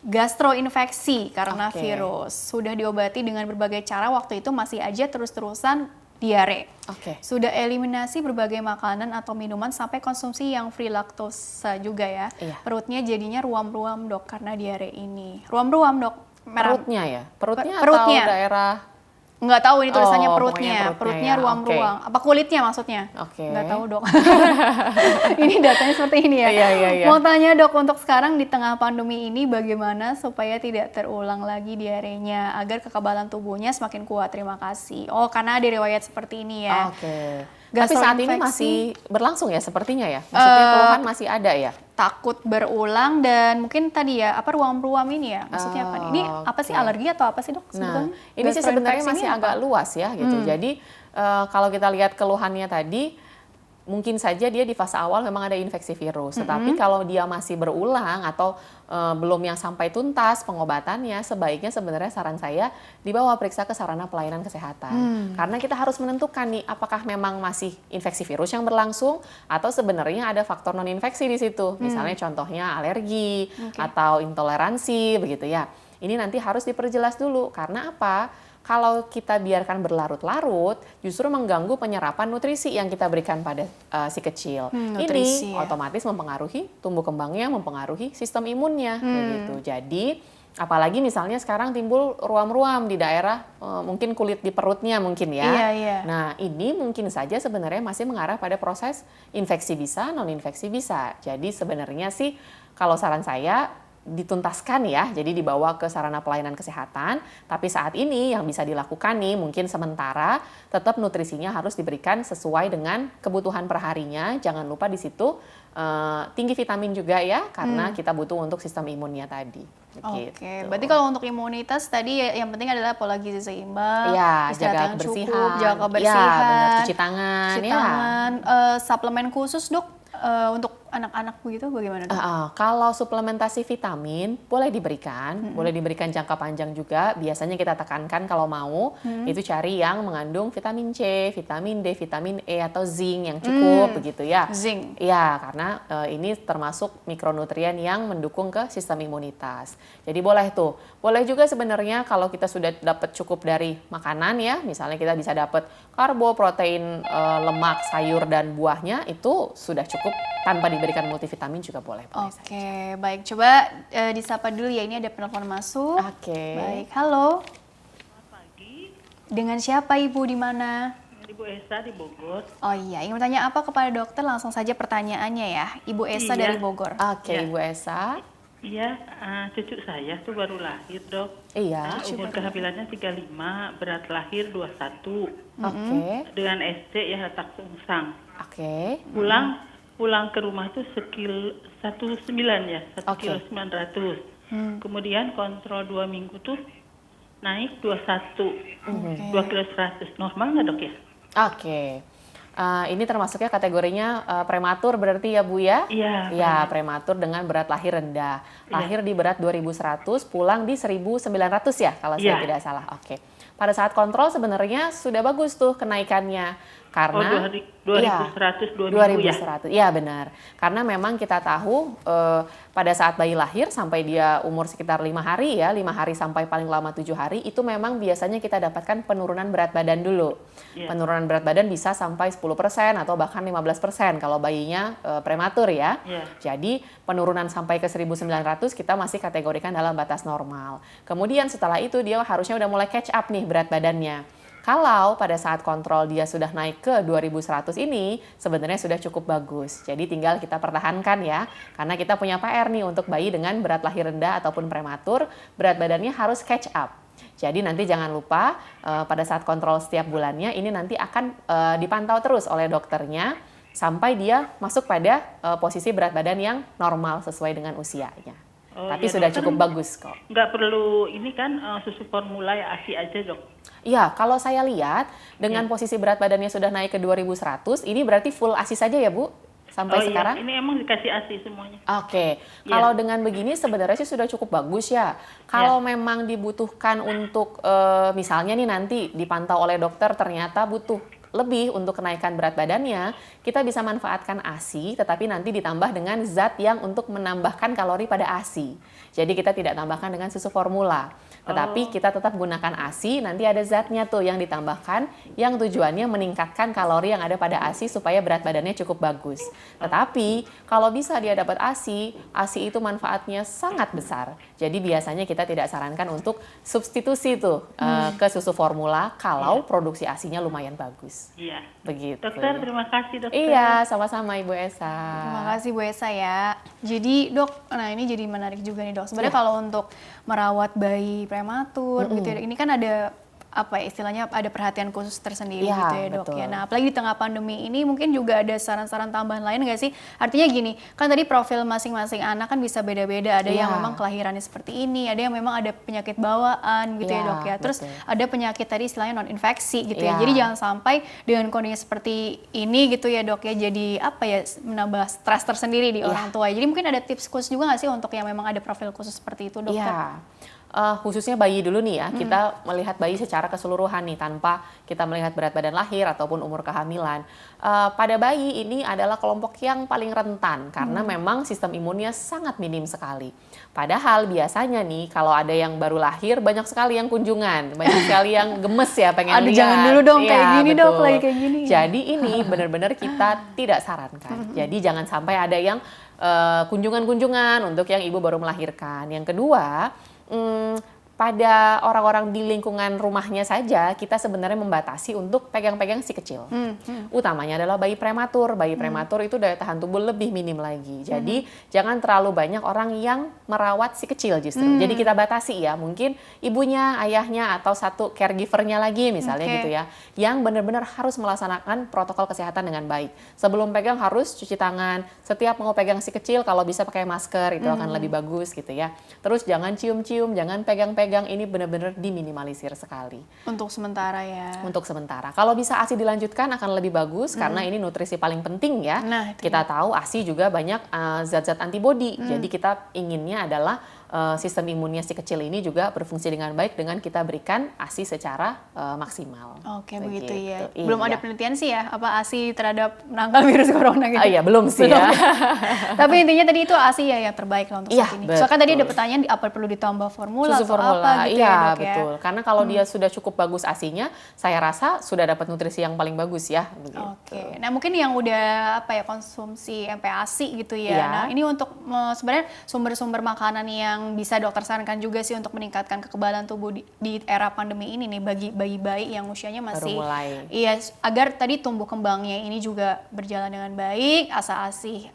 gastroinfeksi karena virus. Sudah diobati dengan berbagai cara, waktu itu masih aja terus-terusan diare. Sudah eliminasi berbagai makanan atau minuman sampai konsumsi yang free laktosa juga ya. Perutnya jadinya ruam-ruam, Dok, karena diare ini. Ruam-ruam, Dok. Perutnya ya? Perutnya atau daerah? Nggak tahu ini tulisannya perutnya ruam-ruam. Apa kulitnya maksudnya? Nggak tahu, Dok. Ini datanya seperti ini ya. Mau tanya, Dok, untuk sekarang di tengah pandemi ini bagaimana supaya tidak terulang lagi diarenya agar kekebalan tubuhnya semakin kuat? Terima kasih. Oh, karena ada riwayat seperti ini ya. Tapi saat ini masih berlangsung ya sepertinya ya? Maksudnya keluhan masih ada ya? Takut berulang dan mungkin tadi ya, apa ruam-ruam ini ya? Maksudnya apa? Ini apa sih, alergi atau apa sih, Dok? Nah, ini sih sebenarnya masih agak luas ya gitu. Jadi kalau kita lihat keluhannya tadi, mungkin saja dia di fase awal memang ada infeksi virus. Tetapi kalau dia masih berulang atau belum yang sampai tuntas pengobatannya, sebaiknya sebenarnya saran saya dibawa periksa ke sarana pelayanan kesehatan. Karena kita harus menentukan nih apakah memang masih infeksi virus yang berlangsung atau sebenarnya ada faktor non-infeksi di situ. Misalnya contohnya alergi atau intoleransi begitu ya. Ini nanti harus diperjelas dulu. Karena apa? Kalau kita biarkan berlarut-larut, justru mengganggu penyerapan nutrisi yang kita berikan pada si kecil. Ini otomatis mempengaruhi tumbuh kembangnya, mempengaruhi sistem imunnya. Begitu. Jadi, apalagi misalnya sekarang timbul ruam-ruam di daerah, mungkin kulit di perutnya mungkin ya. Nah, ini mungkin saja sebenarnya masih mengarah pada proses infeksi bisa, non-infeksi bisa. Jadi sebenarnya sih, kalau saran saya, dituntaskan ya, jadi dibawa ke sarana pelayanan kesehatan. Tapi saat ini yang bisa dilakukan nih, mungkin sementara tetap nutrisinya harus diberikan sesuai dengan kebutuhan perharinya. Jangan lupa di situ tinggi vitamin juga ya, karena kita butuh untuk sistem imunnya tadi. Oke, berarti kalau untuk imunitas tadi yang penting adalah pola gizi seimbang, ya, jaga kebersihan, jaga kebersihan, ya, benar, cuci tangan, suplemen khusus dok. Untuk anak-anak begitu bagaimana? Kalau suplementasi vitamin boleh diberikan jangka panjang juga. Biasanya kita tekankan kalau mau itu cari yang mengandung vitamin C, vitamin D, vitamin E atau zinc yang cukup begitu ya. Zinc. Ya, karena ini termasuk mikronutrien yang mendukung ke sistem imunitas. Jadi boleh tuh. Boleh juga sebenarnya kalau kita sudah dapat cukup dari makanan ya, misalnya kita bisa dapat karbo, protein, lemak, sayur dan buahnya itu sudah cukup tanpa diberikan multivitamin juga boleh. Oke, baik. Coba disapa dulu ya, ini ada penelpon masuk. Oke. Baik, halo. Selamat pagi. Dengan siapa Ibu, di mana? Ibu Esa di Bogor. Oh iya, ingin bertanya apa kepada dokter? Langsung saja pertanyaannya ya. Ibu Esa dari Bogor. Oke, Ibu Esa. Iya, cucu saya tuh baru lahir, Dok. Iya. Umur kehamilannya 35, berat lahir 21. Oke. Dengan SC ya, letak sungsang. Oke. Pulang ke rumah tuh 1,9 ya, 1 kilo 900. Kemudian kontrol 2 minggu tuh naik 21, 2 kilo 100. Normal nggak dok ya? Oke. Ini termasuknya kategorinya prematur berarti ya Bu ya? Iya. Iya, prematur dengan berat lahir rendah. Lahir di berat 2100, pulang di 1900 ya kalau saya tidak salah. Oke. Pada saat kontrol sebenarnya sudah bagus tuh kenaikannya. Karena 2100 2 minggu ya? 2100, iya benar. Karena memang kita tahu pada saat bayi lahir sampai dia umur sekitar 5 hari ya, 5 hari sampai paling lama 7 hari, itu memang biasanya kita dapatkan penurunan berat badan dulu. Penurunan berat badan bisa sampai 10% atau bahkan 15% kalau bayinya prematur ya. Jadi penurunan sampai ke 1900 kita masih kategorikan dalam batas normal. Kemudian setelah itu dia harusnya udah mulai catch up nih berat badannya. Kalau pada saat kontrol dia sudah naik ke 2100 ini, sebenarnya sudah cukup bagus. Jadi tinggal kita pertahankan ya, karena kita punya PR nih untuk bayi dengan berat lahir rendah ataupun prematur, berat badannya harus catch up. Jadi nanti jangan lupa pada saat kontrol setiap bulannya, ini nanti akan dipantau terus oleh dokternya, sampai dia masuk pada posisi berat badan yang normal sesuai dengan usianya. Tapi sudah cukup bagus kok. Nggak perlu ini kan susu formula ya, ASI aja dok? Iya, kalau saya lihat dengan posisi berat badannya sudah naik ke 2100, ini berarti full ASI saja ya Bu? Sampai sekarang? Ini emang dikasih ASI semuanya. Oke. Kalau dengan begini sebenarnya sih sudah cukup bagus ya. Kalau memang dibutuhkan untuk misalnya nih nanti dipantau oleh dokter ternyata butuh lebih untuk kenaikan berat badannya, kita bisa manfaatkan ASI, tetapi nanti ditambah dengan zat yang untuk menambahkan kalori pada ASI. Jadi kita tidak tambahkan dengan susu formula, tetapi kita tetap gunakan ASI, nanti ada zatnya tuh yang ditambahkan, yang tujuannya meningkatkan kalori yang ada pada ASI supaya berat badannya cukup bagus. Tetapi kalau bisa dia dapat ASI itu manfaatnya sangat besar. Jadi biasanya kita tidak sarankan untuk substitusi tuh ke susu formula kalau produksi ASI-nya lumayan bagus. Iya. Begitu. Dokter, terima kasih dokter. Iya, sama-sama Ibu Esa. Terima kasih Bu Esa ya. Jadi dok, nah ini jadi menarik juga nih dok. Sebenarnya kalau untuk merawat bayi prematur gitu ya, ini kan ada apa ya istilahnya, ada perhatian khusus tersendiri gitu ya dok ya. Nah apalagi di tengah pandemi ini mungkin juga ada saran-saran tambahan lain nggak sih? Artinya gini, kan tadi profil masing-masing anak kan bisa beda-beda. Ada yang memang kelahirannya seperti ini, ada yang memang ada penyakit bawaan gitu ya dok ya. Terus ada penyakit tadi istilahnya non-infeksi gitu ya. Jadi jangan sampai dengan kondisi seperti ini gitu ya dok ya, jadi apa ya, menambah stres tersendiri di orang tua. Jadi mungkin ada tips khusus juga nggak sih untuk yang memang ada profil khusus seperti itu dokter? Iya. Khususnya bayi dulu nih ya, kita melihat bayi secara keseluruhan nih tanpa kita melihat berat badan lahir ataupun umur kehamilan. Pada bayi ini adalah kelompok yang paling rentan karena memang sistem imunnya sangat minim sekali. Padahal biasanya nih kalau ada yang baru lahir banyak sekali yang kunjungan, banyak sekali yang gemes ya pengen lihat. Jangan dulu dong kayak gini dok, lagi kayak gini. Jadi ini benar-benar kita tidak sarankan. Jadi jangan sampai ada yang kunjungan-kunjungan untuk yang ibu baru melahirkan. Yang kedua, pada orang-orang di lingkungan rumahnya saja kita sebenarnya membatasi untuk pegang-pegang si kecil. Utamanya adalah bayi prematur. Bayi prematur itu daya tahan tubuh lebih minim lagi. Jadi jangan terlalu banyak orang yang merawat si kecil justru. Jadi kita batasi ya, mungkin ibunya, ayahnya, atau satu caregivernya lagi misalnya gitu ya, yang benar-benar harus melaksanakan protokol kesehatan dengan baik. Sebelum pegang harus cuci tangan. Setiap mau pegang si kecil kalau bisa pakai masker itu akan lebih bagus gitu ya. Terus jangan cium-cium, jangan pegang-pegang, ini benar-benar diminimalisir sekali. Untuk sementara ya. Untuk sementara. Kalau bisa ASI dilanjutkan akan lebih bagus karena ini nutrisi paling penting ya. Nah, kita tahu ASI juga banyak zat-zat antibodi. Jadi kita inginnya adalah sistem imunnya si kecil ini juga berfungsi dengan baik dengan kita berikan ASI secara maksimal. Oke, begitu ya. Iya. Belum ada penelitian sih ya, apa ASI terhadap menangkal virus corona gitu. Iya, belum sih ya. Tapi intinya tadi itu ASI ya yang terbaik lah untuk saat ini. Soalnya kan tadi ada betul. pertanyaan apa perlu ditambah formula Susu atau formula, apa gitu iya ya, Dok, betul. ya. Karena kalau dia sudah cukup bagus ASI-nya, saya rasa sudah dapat nutrisi yang paling bagus ya. Begitu. Oke. Nah, mungkin yang udah apa ya konsumsi MPASI gitu ya. Iya. Nah, ini untuk sebenarnya sumber-sumber makanan yang bisa dokter sarankan juga sih untuk meningkatkan kekebalan tubuh di era pandemi ini nih bagi bayi-bayi yang usianya masih baru mulai. Iya, agar tadi tumbuh kembangnya ini juga berjalan dengan baik,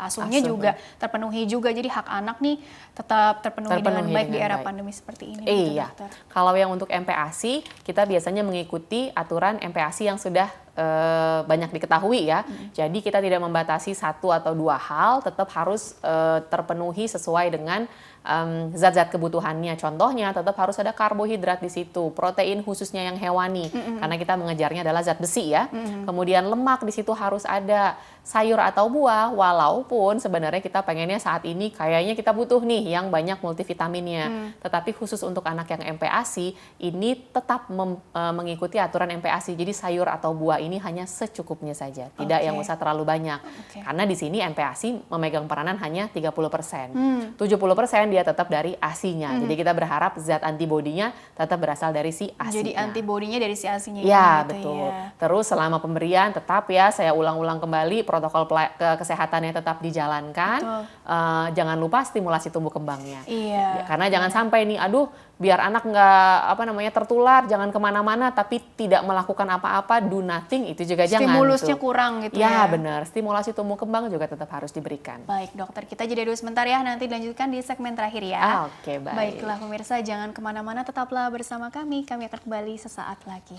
asuhnya juga terpenuhi juga. Jadi hak anak nih tetap terpenuhi dengan baik di era pandemi seperti ini. Iya. Gitu, dokter. Kalau yang untuk MPASI, kita biasanya mengikuti aturan MPASI yang sudah banyak diketahui ya. Jadi kita tidak membatasi satu atau dua hal, tetap harus terpenuhi sesuai dengan zat-zat kebutuhannya. Contohnya tetap harus ada karbohidrat di situ, protein khususnya yang hewani, karena kita mengejarnya adalah zat besi ya. Kemudian lemak di situ harus ada, sayur atau buah, walaupun sebenarnya kita pengennya saat ini kayaknya kita butuh nih yang banyak multivitaminnya. Tetapi khusus untuk anak yang MPASI ini tetap mengikuti aturan MPASI. Jadi sayur atau buah ini hanya secukupnya saja, tidak yang usah terlalu banyak. Karena di sini MPASI memegang peranan hanya 30%. 70% dia tetap dari ASI-nya. Jadi kita berharap zat antibodinya tetap berasal dari si ASI-nya. Jadi antibodinya dari si ASI-nya. Ya, gitu betul. Ya. Terus selama pemberian tetap ya, saya ulang-ulang kembali protokol kesehatannya tetap dijalankan. Jangan lupa stimulasi tumbuh kembangnya. Iya. Ya, karena jangan sampai nih, aduh biar anak nggak tertular, jangan kemana-mana tapi tidak melakukan apa-apa, do nothing, itu juga jangan. Stimulusnya kurang gitu ya. Ya benar, stimulasi tumbuh kembang juga tetap harus diberikan. Baik dokter, kita jeda dulu sebentar ya, nanti dilanjutkan di segmen terakhir ya. Oke, baik. Baiklah pemirsa, jangan kemana-mana, tetaplah bersama kami akan kembali sesaat lagi.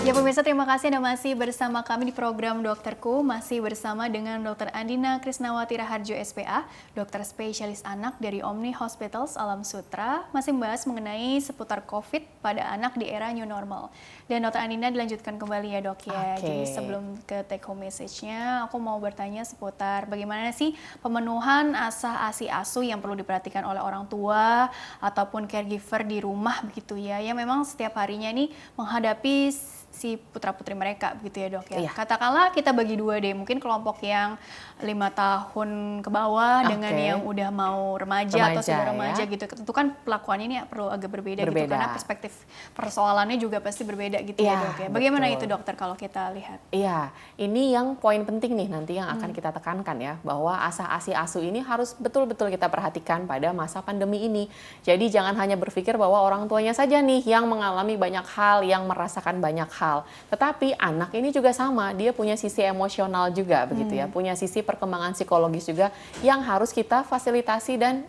Ya pemirsa, terima kasih Anda masih bersama kami di program Dokterku, masih bersama dengan Dr. Andina Krisnawati Raharjo SPA, dokter spesialis anak dari Omni Hospitals Alam Sutra, masih membahas mengenai seputar COVID pada anak di era new normal. Dan Dr. Andina dilanjutkan kembali ya dok ya. Jadi sebelum ke take home message-nya, aku mau bertanya seputar bagaimana sih pemenuhan asah asi asuh yang perlu diperhatikan oleh orang tua ataupun caregiver di rumah begitu ya, yang memang setiap harinya nih menghadapi si putra-putri mereka begitu ya dok ya. Iya. Katakanlah kita bagi dua deh, mungkin kelompok yang 5 tahun ke bawah dengan yang udah mau remaja atau sudah remaja ya. Gitu. Tentu kan pelakuannya ini perlu agak berbeda gitu karena perspektif persoalannya juga pasti berbeda gitu ya dok ya. Bagaimana itu dokter kalau kita lihat? Iya, ini yang poin penting nih nanti yang akan kita tekankan ya, bahwa asah asi asuh ini harus betul-betul kita perhatikan pada masa pandemi ini. Jadi jangan hanya berpikir bahwa orang tuanya saja nih yang mengalami banyak hal, yang merasakan banyak hal. Tetapi anak ini juga sama, dia punya sisi emosional juga begitu ya, punya sisi perkembangan psikologis juga yang harus kita fasilitasi dan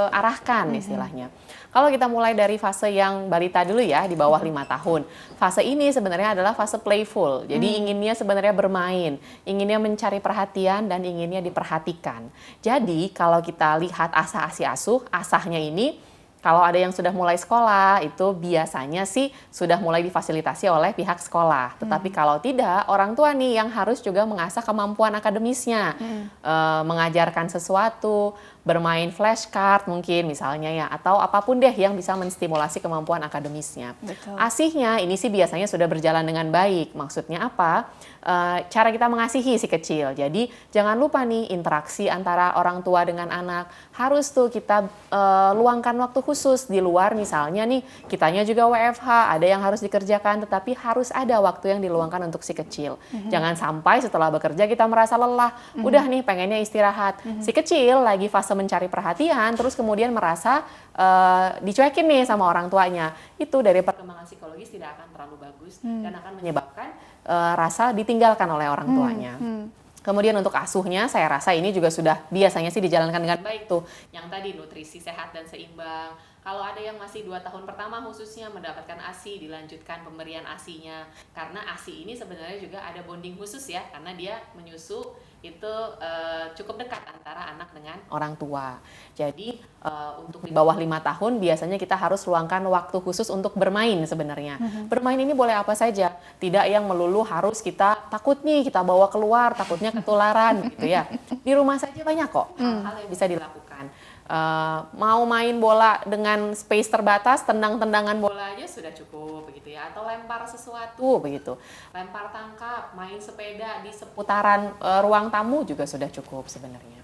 arahkan istilahnya. Kalau kita mulai dari fase yang balita dulu ya, di bawah 5 tahun. Fase ini sebenarnya adalah fase playful. Jadi inginnya sebenarnya bermain, inginnya mencari perhatian dan inginnya diperhatikan. Jadi kalau kita lihat asah asi asuh, asahnya ini kalau ada yang sudah mulai sekolah, itu biasanya sih sudah mulai difasilitasi oleh pihak sekolah. Tetapi kalau tidak, orang tua nih yang harus juga mengasah kemampuan akademisnya. Mengajarkan sesuatu, bermain flashcard mungkin misalnya ya, atau apapun deh yang bisa menstimulasi kemampuan akademisnya. Betul. ASIH-nya ini sih biasanya sudah berjalan dengan baik. Maksudnya apa? Cara kita mengasihi si kecil. Jadi jangan lupa nih interaksi antara orang tua dengan anak. Harus tuh kita luangkan waktu khusus di luar, misalnya nih kitanya juga WFH, ada yang harus dikerjakan, tetapi harus ada waktu yang diluangkan untuk si kecil. Jangan sampai setelah bekerja kita merasa lelah, udah nih pengennya istirahat. Si kecil lagi fase mencari perhatian, terus kemudian merasa dicuekin nih sama orang tuanya. Itu dari perkembangan psikologis tidak akan terlalu bagus dan akan menyebabkan rasa ditinggalkan oleh orang tuanya. Kemudian untuk asuhnya, saya rasa ini juga sudah biasanya sih dijalankan dengan baik tuh. Yang tadi nutrisi sehat dan seimbang. Kalau ada yang masih 2 tahun pertama khususnya mendapatkan ASI, dilanjutkan pemberian ASI-nya. Karena ASI ini sebenarnya juga ada bonding khusus ya, karena dia menyusu itu cukup dekat antara anak dengan orang tua. Jadi untuk di bawah 5 tahun biasanya kita harus luangkan waktu khusus untuk bermain sebenarnya. Bermain ini boleh apa saja, tidak yang melulu harus kita takut nih kita bawa keluar, takutnya ketularan gitu ya. Di rumah saja banyak kok hal-hal yang bisa dilakukan. Mau main bola dengan space terbatas, tendang-tendangan bola aja sudah cukup begitu ya, atau lempar sesuatu begitu, lempar tangkap, main sepeda di seputaran ruang tamu juga sudah cukup sebenarnya.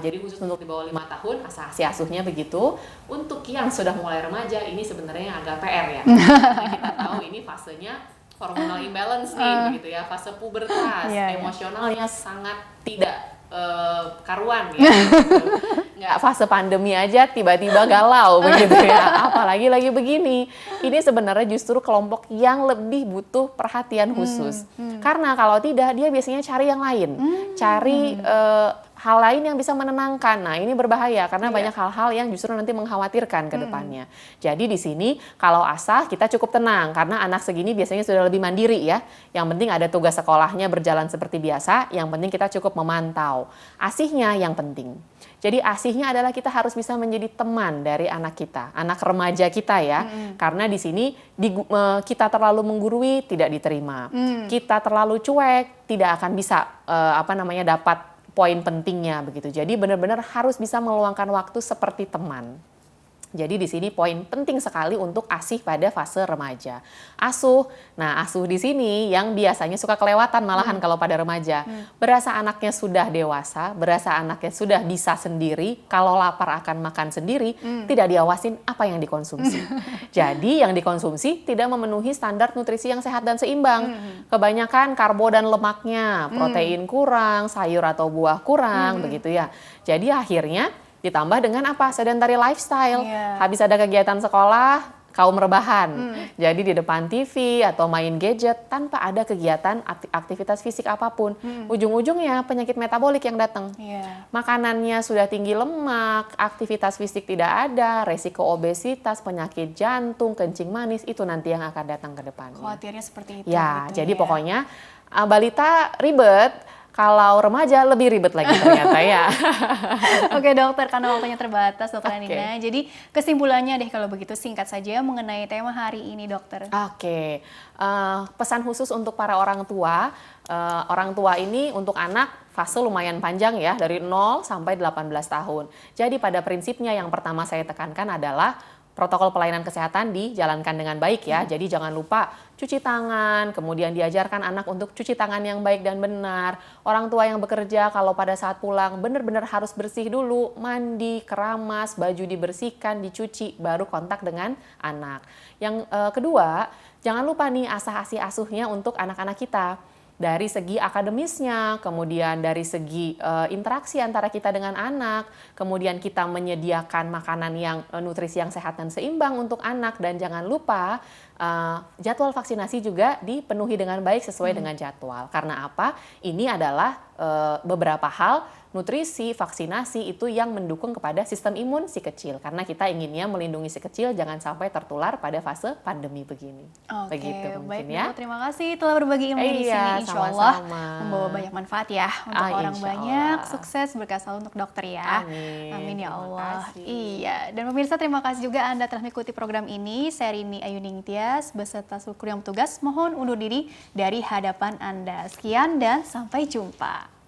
Jadi khusus untuk di bawah 5 tahun ASI asuhnya begitu. Untuk yang sudah mulai remaja ini sebenarnya agak PR ya. Karena kita tahu ini fasenya hormonal imbalance nih begitu ya, fase pubertas, emosionalnya sangat tidak karuan ya. Nggak fase pandemi aja tiba-tiba galau begitu ya, apalagi lagi begini. Ini sebenarnya justru kelompok yang lebih butuh perhatian khusus. Karena kalau tidak dia biasanya cari yang lain, cari hal lain yang bisa menenangkan. Nah, ini berbahaya karena banyak hal-hal yang justru nanti mengkhawatirkan ke depannya. Jadi di sini kalau ASAH kita cukup tenang karena anak segini biasanya sudah lebih mandiri ya. Yang penting ada tugas sekolahnya berjalan seperti biasa, yang penting kita cukup memantau. ASIH-nya yang penting. Jadi ASIH-nya adalah kita harus bisa menjadi teman dari anak kita, anak remaja kita ya. Karena di sini kita terlalu menggurui tidak diterima. Kita terlalu cuek tidak akan bisa dapat poin pentingnya begitu. Jadi benar-benar harus bisa meluangkan waktu seperti teman. Jadi di sini poin penting sekali untuk ASIH pada fase remaja. Asuh, nah asuh di sini yang biasanya suka kelewatan malahan kalau pada remaja. Berasa anaknya sudah dewasa, berasa anaknya sudah bisa sendiri, kalau lapar akan makan sendiri, tidak diawasin apa yang dikonsumsi. Jadi yang dikonsumsi tidak memenuhi standar nutrisi yang sehat dan seimbang. Kebanyakan karbo dan lemaknya, protein kurang, sayur atau buah kurang, begitu ya. Jadi akhirnya ditambah dengan apa? Sedentary lifestyle. Habis ada kegiatan sekolah, kaum rebahan. Jadi di depan TV atau main gadget tanpa ada kegiatan aktivitas fisik apapun. Ujung-ujungnya penyakit metabolik yang datang. Makanannya sudah tinggi lemak, aktivitas fisik tidak ada, resiko obesitas, penyakit jantung, kencing manis, itu nanti yang akan datang ke depannya. Khawatirnya seperti itu. Ya, jadi pokoknya balita ribet, kalau remaja lebih ribet lagi ternyata ya. Oke dokter, karena waktunya terbatas dokter Nina. Jadi kesimpulannya deh kalau begitu singkat saja mengenai tema hari ini dokter. Pesan khusus untuk para orang tua. Orang tua ini untuk anak fase lumayan panjang ya, dari 0 sampai 18 tahun. Jadi pada prinsipnya yang pertama saya tekankan adalah protokol pelayanan kesehatan dijalankan dengan baik ya. Jadi jangan lupa cuci tangan, kemudian diajarkan anak untuk cuci tangan yang baik dan benar. Orang tua yang bekerja kalau pada saat pulang benar-benar harus bersih dulu, mandi, keramas, baju dibersihkan, dicuci, baru kontak dengan anak. Yang kedua, jangan lupa nih ASAH asuhnya untuk anak-anak kita. Dari segi akademisnya, kemudian dari segi interaksi antara kita dengan anak, kemudian kita menyediakan makanan yang nutrisi yang sehat dan seimbang untuk anak, dan jangan lupa jadwal vaksinasi juga dipenuhi dengan baik sesuai dengan jadwal. Karena apa? Ini adalah beberapa hal nutrisi, vaksinasi itu yang mendukung kepada sistem imun si kecil. Karena kita inginnya melindungi si kecil jangan sampai tertular pada fase pandemi begini. Begitu mungkin ya. Terima kasih telah berbagi ilmu di sini. Insya Allah membawa banyak manfaat ya untuk orang banyak. Sukses berkah selalu untuk dokter ya. Amin ya Allah. Iya. Dan pemirsa, terima kasih juga Anda telah mengikuti program ini. Saya Rini Ayuning Tias beserta seluruh yang bertugas mohon undur diri dari hadapan Anda. Sekian dan sampai jumpa.